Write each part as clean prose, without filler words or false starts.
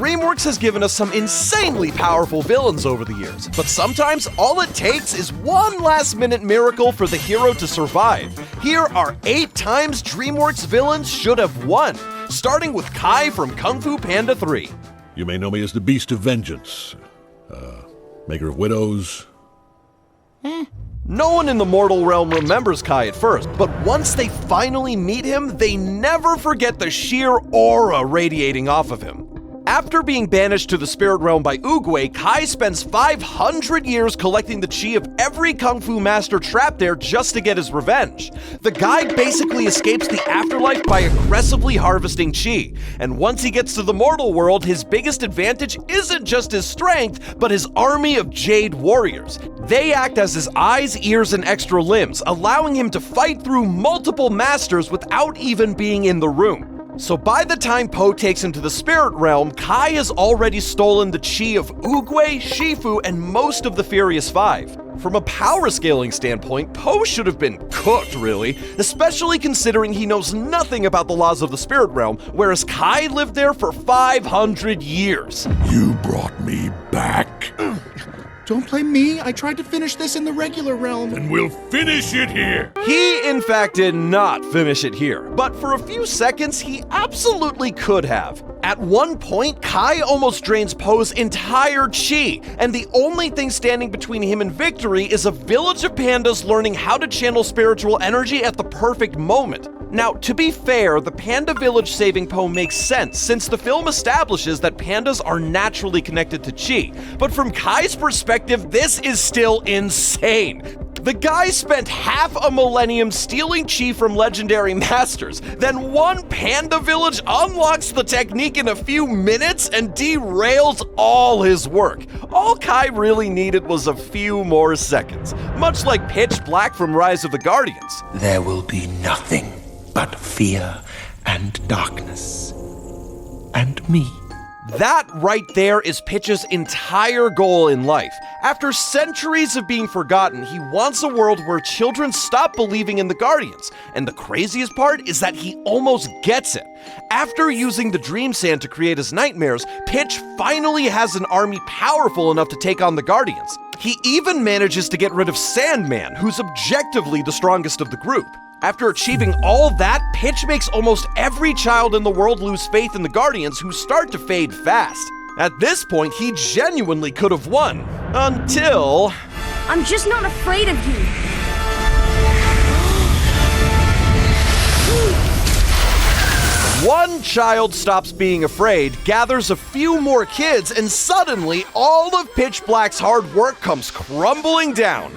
DreamWorks has given us some insanely powerful villains over the years, but sometimes all it takes is one last-minute miracle for the hero to survive. Here are 8 times DreamWorks villains should have won, starting with Kai from Kung Fu Panda 3. You may know me as the Beast of Vengeance, Maker of Widows. No one in the mortal realm remembers Kai at first, but once they finally meet him, they never forget the sheer aura radiating off of him. After being banished to the spirit realm by Oogway, Kai spends 500 years collecting the chi of every kung fu master trapped there just to get his revenge. The guy basically escapes the afterlife by aggressively harvesting chi, and once he gets to the mortal world, his biggest advantage isn't just his strength, but his army of jade warriors. They act as his eyes, ears, and extra limbs, allowing him to fight through multiple masters without even being in the room. So by the time Po takes him to the spirit realm, Kai has already stolen the chi of Oogway, Shifu, and most of the Furious Five. From a power scaling standpoint, Po should have been cooked, really, especially considering he knows nothing about the laws of the spirit realm, whereas Kai lived there for 500 years. You brought me back. Don't blame me. I tried to finish this in the regular realm. And we'll finish it here. He, in fact, did not finish it here, but for a few seconds, he absolutely could have. At one point, Kai almost drains Po's entire chi, and the only thing standing between him and victory is a village of pandas learning how to channel spiritual energy at the perfect moment. Now, to be fair, the panda village saving Po makes sense, since the film establishes that pandas are naturally connected to chi, but from Kai's perspective, this is still insane. The guy spent half a millennium stealing chi from legendary masters, then one panda village unlocks the technique in a few minutes and derails all his work. All Kai really needed was a few more seconds, much like Pitch Black from Rise of the Guardians. There will be nothing but fear and darkness. And me. That right there is Pitch's entire goal in life. After centuries of being forgotten, he wants a world where children stop believing in the Guardians. And the craziest part is that he almost gets it. After using the Dream Sand to create his nightmares, Pitch finally has an army powerful enough to take on the Guardians. He even manages to get rid of Sandman, who's objectively the strongest of the group. After achieving all that, Pitch makes almost every child in the world lose faith in the Guardians, who start to fade fast. At this point, he genuinely could have won. Until... I'm just not afraid of you. One child stops being afraid, gathers a few more kids, and suddenly all of Pitch Black's hard work comes crumbling down.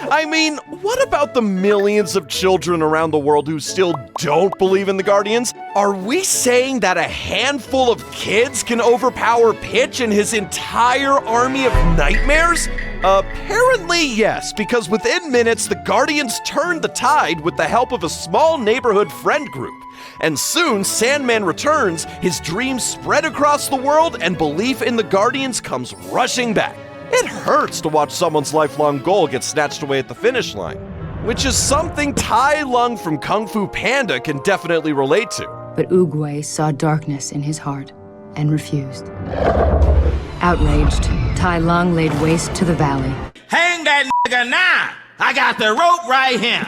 I mean, what about the millions of children around the world who still don't believe in the Guardians? Are we saying that a handful of kids can overpower Pitch and his entire army of nightmares? Apparently yes, because within minutes, the Guardians turned the tide with the help of a small neighborhood friend group. And soon, Sandman returns, his dreams spread across the world, and belief in the Guardians comes rushing back. It hurts to watch someone's lifelong goal get snatched away at the finish line, which is something Tai Lung from Kung Fu Panda can definitely relate to. But Oogway saw darkness in his heart and refused. Outraged, Tai Lung laid waste to the valley. Hang that nigga now! I got the rope right here!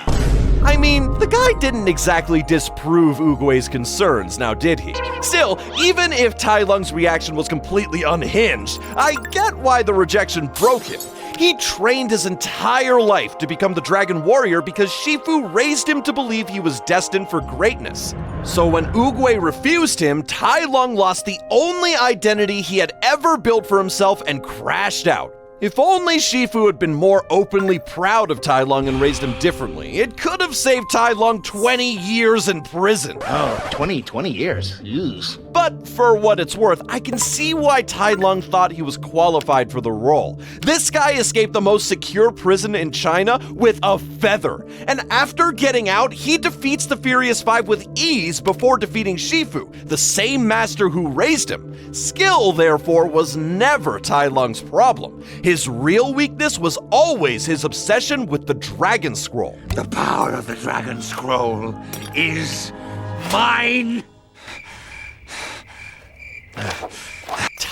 I mean, the guy didn't exactly disprove Oogway's concerns, now did he? Still, even if Tai Lung's reaction was completely unhinged, I get why the rejection broke him. He trained his entire life to become the Dragon Warrior because Shifu raised him to believe he was destined for greatness. So when Oogway refused him, Tai Lung lost the only identity he had ever built for himself and crashed out. If only Shifu had been more openly proud of Tai Lung and raised him differently, it could have saved Tai Lung 20 years in prison. Oh, 20 years. Use. But for what it's worth, I can see why Tai Lung thought he was qualified for the role. This guy escaped the most secure prison in China with a feather. And after getting out, he defeats the Furious Five with ease before defeating Shifu, the same master who raised him. Skill, therefore, was never Tai Lung's problem. His real weakness was always his obsession with the Dragon Scroll. The power of the Dragon Scroll is mine.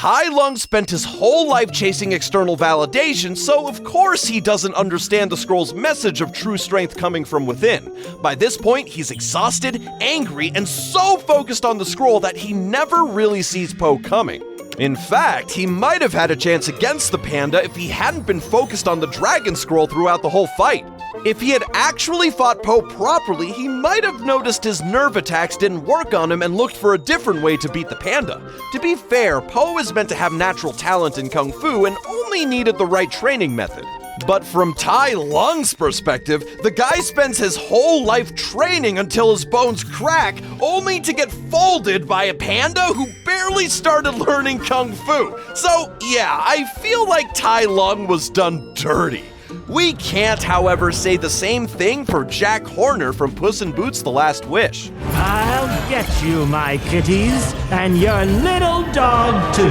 Tai Lung spent his whole life chasing external validation, so of course he doesn't understand the scroll's message of true strength coming from within. By this point, he's exhausted, angry, and so focused on the scroll that he never really sees Po coming. In fact, he might have had a chance against the panda if he hadn't been focused on the dragon scroll throughout the whole fight. If he had actually fought Po properly, he might have noticed his nerve attacks didn't work on him and looked for a different way to beat the panda. To be fair, Po is meant to have natural talent in Kung Fu and only needed the right training method. But from Tai Lung's perspective, the guy spends his whole life training until his bones crack, only to get folded by a panda who barely started learning Kung Fu. So yeah, I feel like Tai Lung was done dirty. We can't, however, say the same thing for Jack Horner from Puss in Boots: The Last Wish. I'll get you, my kitties, and your little dog too.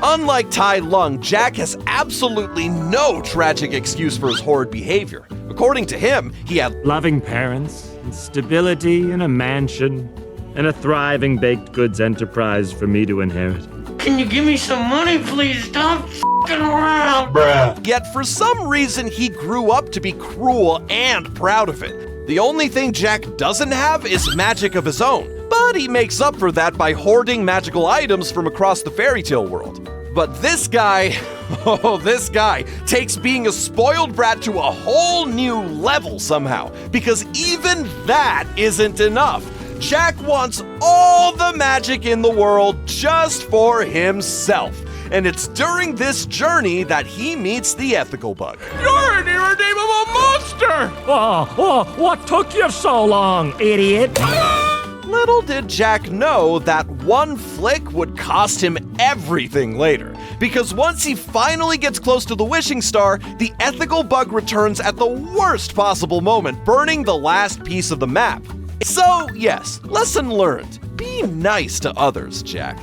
Unlike Tai Lung, Jack has absolutely no tragic excuse for his horrid behavior. According to him, he had loving parents, and stability in a mansion, and a thriving baked goods enterprise for me to inherit. Can you give me some money, please? Stop f***ing around, bruh. Yet for some reason, he grew up to be cruel and proud of it. The only thing Jack doesn't have is magic of his own, but he makes up for that by hoarding magical items from across the fairy tale world. But this guy, this guy takes being a spoiled brat to a whole new level somehow, because even that isn't enough. Jack wants all the magic in the world just for himself. And it's during this journey that he meets the ethical bug. You're an irredeemable monster! What took you so long, idiot? Little did Jack know that one flick would cost him everything later. Because once he finally gets close to the wishing star, the ethical bug returns at the worst possible moment, burning the last piece of the map. So, yes, lesson learned. Be nice to others, Jack.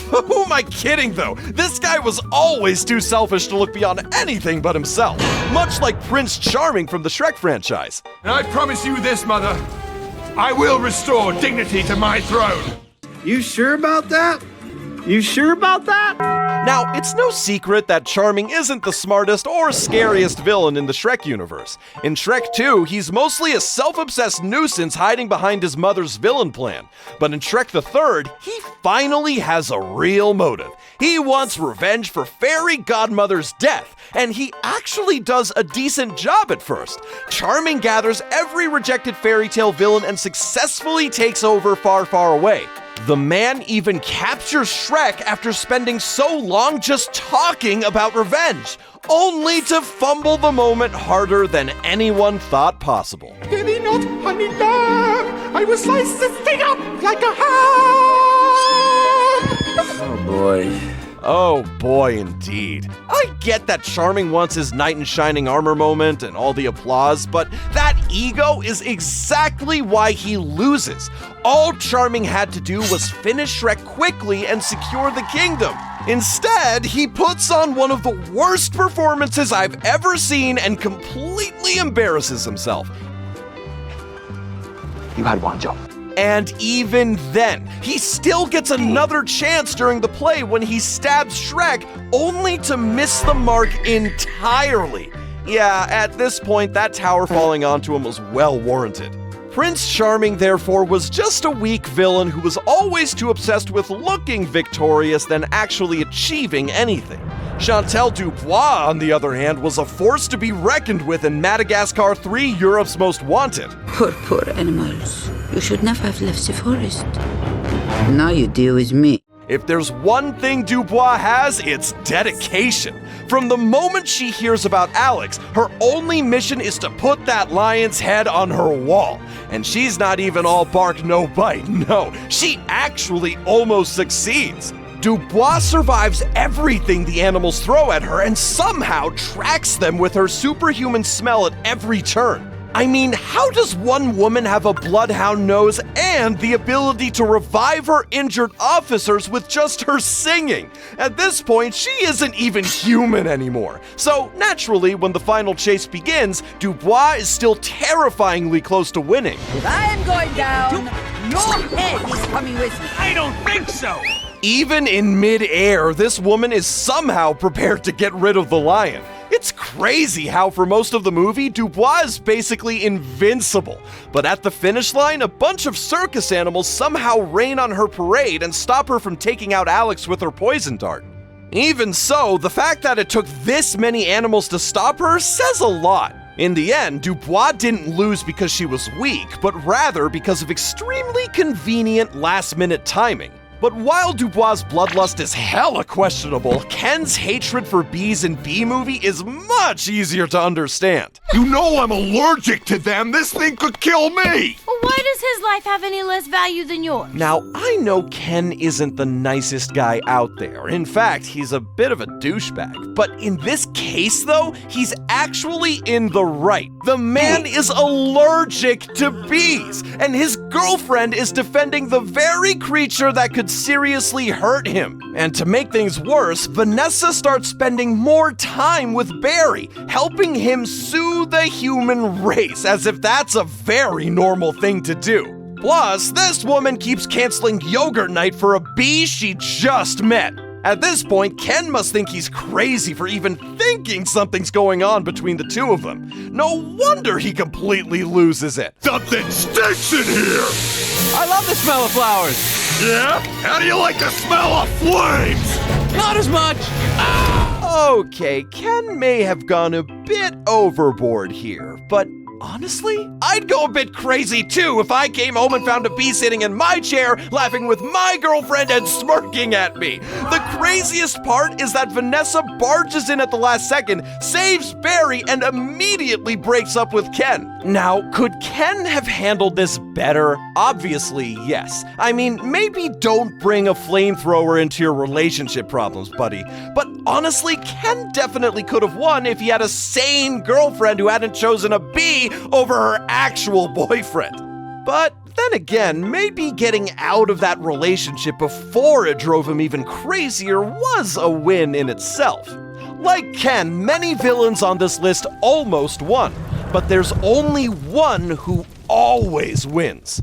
Who am I kidding, though? This guy was always too selfish to look beyond anything but himself. Much like Prince Charming from the Shrek franchise. And I promise you this, Mother. I will restore dignity to my throne. You sure about that? You sure about that? Now, it's no secret that Charming isn't the smartest or scariest villain in the Shrek universe. In Shrek 2, he's mostly a self-obsessed nuisance hiding behind his mother's villain plan. But in Shrek the Third, he finally has a real motive. He wants revenge for Fairy Godmother's death, and he actually does a decent job at first. Charming gathers every rejected fairy tale villain and successfully takes over Far, Far Away. The man even captures Shrek after spending so long just talking about revenge, only to fumble the moment harder than anyone thought possible. Did he not, honey lamb? I will slice this thing up like a ham! Oh boy. Oh boy, indeed. I get that Charming wants his knight in shining armor moment and all the applause, but that ego is exactly why he loses. All Charming had to do was finish Shrek quickly and secure the kingdom. Instead, he puts on one of the worst performances I've ever seen and completely embarrasses himself. You had one job. And even then, he still gets another chance during the play when he stabs Shrek, only to miss the mark entirely. Yeah, at this point, that tower falling onto him was well warranted. Prince Charming, therefore, was just a weak villain who was always too obsessed with looking victorious than actually achieving anything. Shantel Dubois, on the other hand, was a force to be reckoned with in Madagascar 3, Europe's Most Wanted. Poor animals. You should never have left the forest. Now you deal with me. If there's one thing Dubois has, it's dedication. From the moment she hears about Alex, her only mission is to put that lion's head on her wall. And she's not even all bark, no bite. No, she actually almost succeeds. Dubois survives everything the animals throw at her and somehow tracks them with her superhuman smell at every turn. I mean, how does one woman have a bloodhound nose and the ability to revive her injured officers with just her singing? At this point, she isn't even human anymore. So, naturally, when the final chase begins, Dubois is still terrifyingly close to winning. If I am going down, your head is coming with me. I don't think so. Even in mid-air, this woman is somehow prepared to get rid of the lion. It's crazy how for most of the movie, Dubois is basically invincible. But at the finish line, a bunch of circus animals somehow rain on her parade and stop her from taking out Alex with her poison dart. Even so, the fact that it took this many animals to stop her says a lot. In the end, Dubois didn't lose because she was weak, but rather because of extremely convenient last-minute timing. But while Dubois' bloodlust is hella questionable, Ken's hatred for bees in B-Movie is much easier to understand. You know I'm allergic to them. This thing could kill me. Well, why does his life have any less value than yours? Now, I know Ken isn't the nicest guy out there. In fact, he's a bit of a douchebag. But in this case, though, he's actually in the right. The man is allergic to bees, and his girlfriend is defending the very creature that could seriously hurt him. And to make things worse, Vanessa starts spending more time with Barry, helping him soothe the human race, as if that's a very normal thing to do. Plus, this woman keeps canceling yogurt night for a bee she just met. At this point, Ken must think he's crazy for even thinking something's going on between the two of them. No wonder he completely loses it. Something stinks in here. I love the smell of flowers. Yeah? How do you like the smell of flames? Not as much. Okay, Ken may have gone a bit overboard here, but honestly, I'd go a bit crazy too if I came home and found a bee sitting in my chair, laughing with my girlfriend and smirking at me. The craziest part is that Vanessa barges in at the last second, saves Barry, and immediately breaks up with Ken. Now, could Ken have handled this better? Obviously, yes. I mean, maybe don't bring a flamethrower into your relationship problems, buddy. But honestly, Ken definitely could have won if he had a sane girlfriend who hadn't chosen a bee over her actual boyfriend. But then again, maybe getting out of that relationship before it drove him even crazier was a win in itself. Like Ken, many villains on this list almost won, but there's only one who always wins.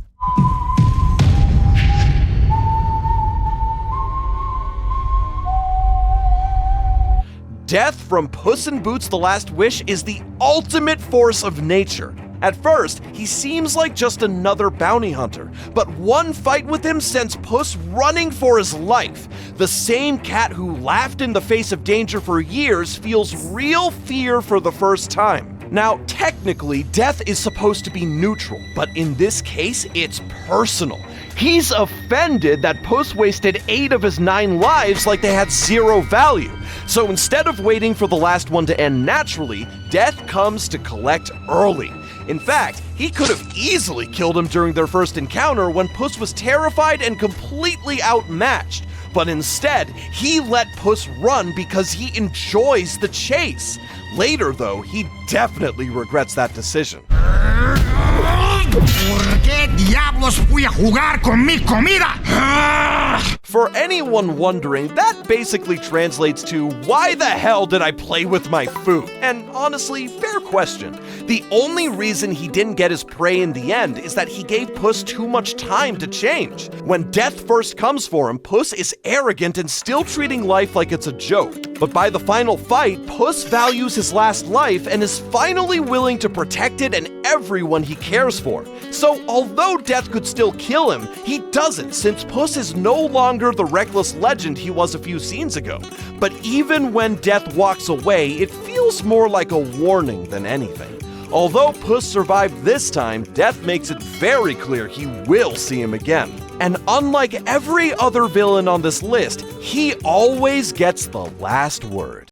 Death from Puss in Boots: The Last Wish is the ultimate force of nature. At first, he seems like just another bounty hunter, but one fight with him sends Puss running for his life. The same cat who laughed in the face of danger for years feels real fear for the first time. Now, technically, death is supposed to be neutral, but in this case, it's personal. He's offended that Puss wasted 8 of his 9 lives like they had 0 value. So instead of waiting for the last one to end naturally, death comes to collect early. In fact, he could have easily killed him during their first encounter when Puss was terrified and completely outmatched. But instead, he let Puss run because he enjoys the chase. Later, though, he definitely regrets that decision. ¿Por qué diablos fui a jugar con mi comida? For anyone wondering, that basically translates to, why the hell did I play with my food? And honestly, fair question. The only reason he didn't get his prey in the end is that he gave Puss too much time to change. When death first comes for him, Puss is arrogant and still treating life like it's a joke. But by the final fight, Puss values his last life and is finally willing to protect it and everyone he cares for. So although death could still kill him, he doesn't, since Puss is no longer the reckless legend he was a few scenes ago. But even when death walks away, it feels more like a warning than anything. Although Puss survived this time, death makes it very clear he will see him again. And unlike every other villain on this list, he always gets the last word.